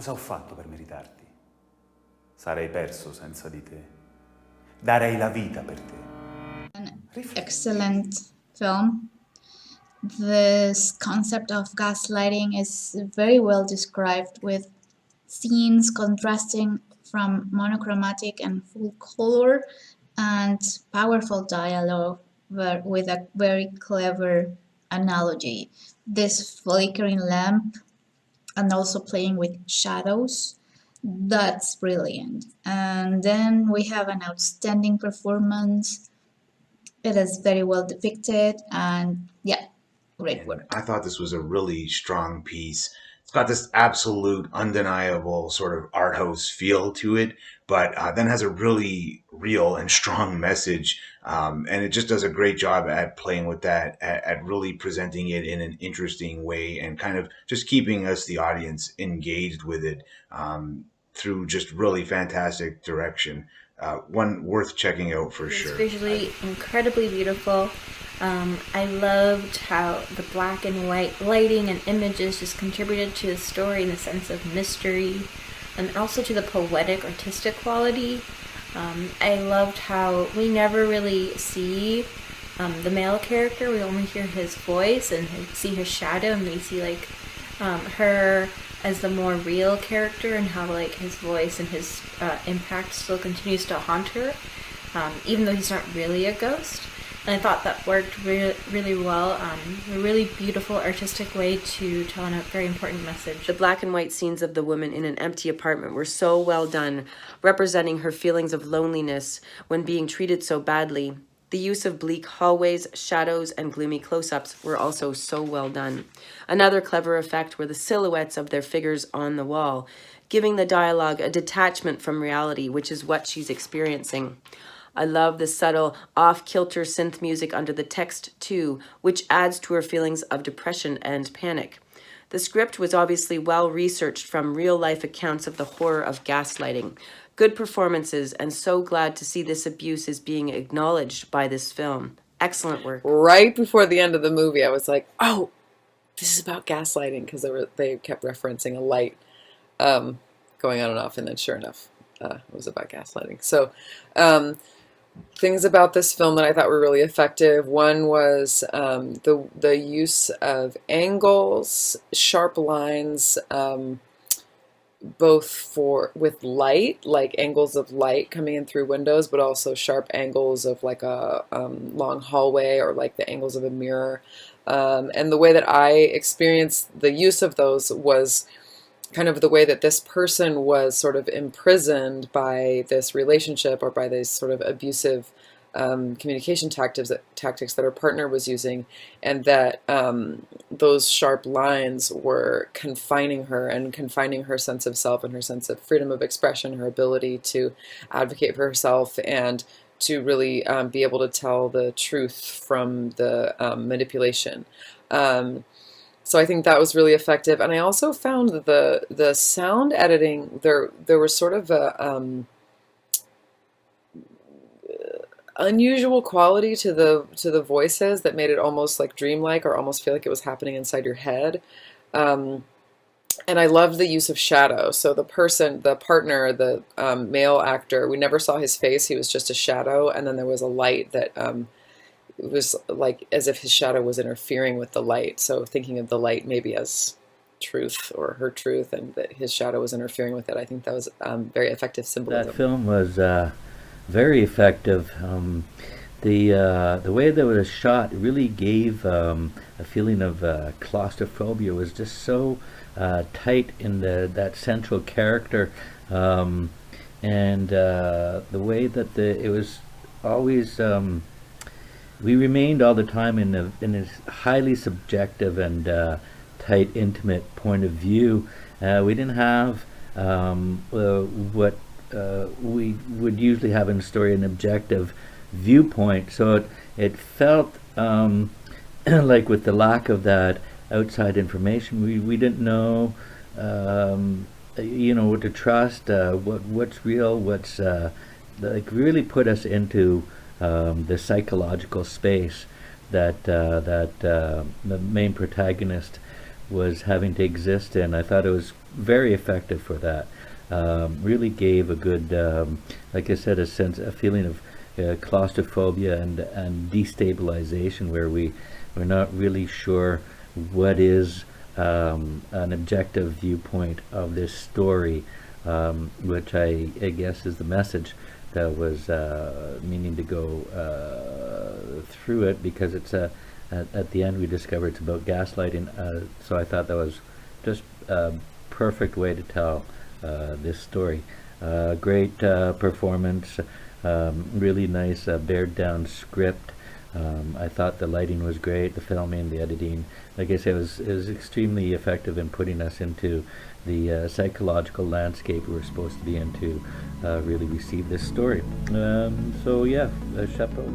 Cosa ho fatto per meritarti? Sarei perso senza di te. Darei la vita per te. An excellent film. This concept of gaslighting is very well described with scenes contrasting from monochromatic and full color and powerful dialogue with a very clever analogy. This flickering lamp and also playing with shadows, that's brilliant. And then we have an outstanding performance. It is very well depicted, and yeah, great And work. I thought this was a really strong piece. It's got this absolute, undeniable sort of art house feel to it, but then has a really real and strong message. And it just does a great job at playing with that, at really presenting it in an interesting way and kind of just keeping us, the audience, engaged with it through just really fantastic direction. One worth checking out for sure. It's visually incredibly beautiful. I loved how the black and white lighting and images just contributed to the story in the sense of mystery and also to the poetic, artistic quality. I loved how we never really see the male character. We only hear his voice and see his shadow, and we see like her as the more real character, and how like his voice and his impact still continues to haunt her, even though he's not really a ghost. And I thought that worked really well. A really beautiful artistic way to tell a very important message. The black and white scenes of the woman in an empty apartment were so well done, representing her feelings of loneliness when being treated so badly. The use of bleak hallways, shadows, and gloomy close-ups were also so well done. Another clever effect were the silhouettes of their figures on the wall, giving the dialogue a detachment from reality, which is what she's experiencing. I love the subtle, off-kilter synth music under the text, too, which adds to her feelings of depression and panic. The script was obviously well-researched from real-life accounts of the horror of gaslighting. Good performances, and so glad to see this abuse is being acknowledged by this film. Excellent work. Right before the end of the movie, I was like, oh, this is about gaslighting, because they kept referencing a light going on and off, and then sure enough, it was about gaslighting. So, things about this film that I thought were really effective. One was the use of angles, sharp lines, both with light, like angles of light coming in through windows, but also sharp angles of like a long hallway, or like the angles of a mirror. And the way that I experienced the use of those was kind of the way that this person was sort of imprisoned by this relationship, or by these sort of abusive communication tactics that her partner was using, and that those sharp lines were confining her, and confining her sense of self and her sense of freedom of expression, her ability to advocate for herself, and to really be able to tell the truth from the manipulation. So I think that was really effective. And I also found that the sound editing, there was sort of a unusual quality to the voices that made it almost like dreamlike, or almost feel like it was happening inside your head. And I loved the use of shadow. So the partner, the male actor, we never saw his face. He was just a shadow. And then there was a light that it was like as if his shadow was interfering with the light. So thinking of the light maybe as truth, or her truth, and that his shadow was interfering with it. I think that was very effective symbolism. That film was very effective. The way that it was shot really gave a feeling of claustrophobia. It was just so tight in that central character, and the way that it was always. We remained all the time in a highly subjective and tight, intimate point of view. We didn't have what we would usually have in a story, an objective viewpoint. So it felt like, with the lack of that outside information, we didn't know, what to trust, what's real, what's like really put us into the psychological space that the main protagonist was having to exist in. I thought it was very effective for that. Really gave a good, like I said, a feeling of claustrophobia and destabilization, where we're not really sure what is an objective viewpoint of this story, which I guess is the message that was meaning to go through it, because it's at the end we discover it's about gaslighting. So I thought that was just a perfect way to tell this story. Great performance, really nice bared down script. I thought the lighting was great, the filming, the editing. Like I said, it was extremely effective in putting us into the psychological landscape we were supposed to be in to really receive this story. So yeah, chapeau.